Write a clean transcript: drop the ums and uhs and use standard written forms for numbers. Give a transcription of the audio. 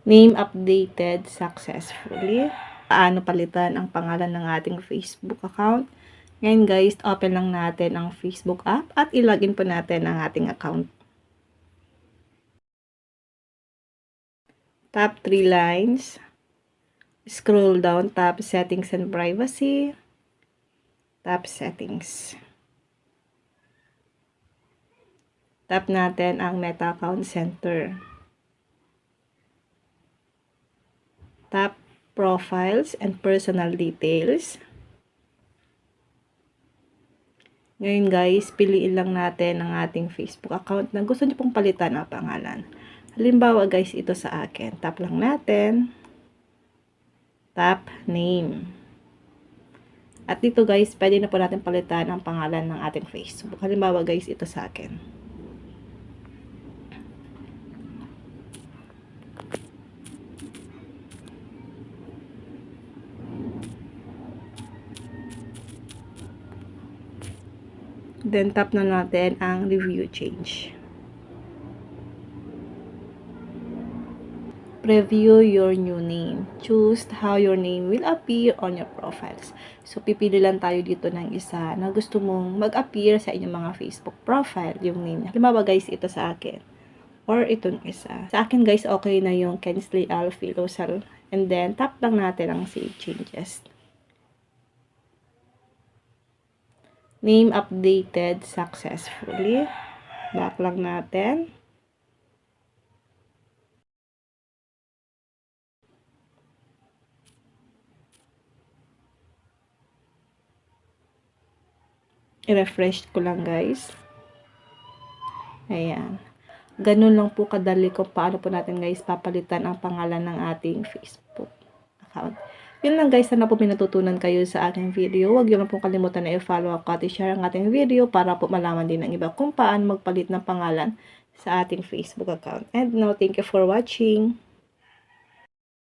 Name updated successfully. Paano palitan ang pangalan ng ating Facebook account? Ngayon guys, open lang natin ang Facebook app at ilagin po natin ang ating account. Tap 3 lines. Scroll down, tap settings and privacy. Tap settings. Tap natin ang Meta Account Center. Tap profiles and personal details. Ngayon guys, piliin lang natin ang ating Facebook account na gusto niyo pong palitan ang pangalan. Halimbawa guys, ito sa akin. Tap lang natin. Tap name. At dito guys, pwede na po natin palitan ang pangalan ng ating Facebook. Halimbawa guys, ito sa akin. Then tap na natin ang review change. Preview your new name. Choose how your name will appear on your profiles. So, pipili lang tayo dito ng isa na gusto mong mag-appear sa inyong mga Facebook profile, yung name. Halimbawa guys, ito sa akin. Or itong isa. Sa akin guys, okay na yung Kensley Al Filosal. And then, tap lang natin ang save changes. Name updated successfully. Back lang natin. I-refresh ko lang guys. Ayan. Ganun lang po kadali kung paano po natin guys papalitan ang pangalan ng ating Facebook account. Yun lang guys, sana po may natutunan kayo sa aking video. Huwag yun lang po kalimutan na i-follow ako at i-share ang ating video para po malaman din ng iba kung paano magpalit ng pangalan sa ating Facebook account. And now, thank you for watching.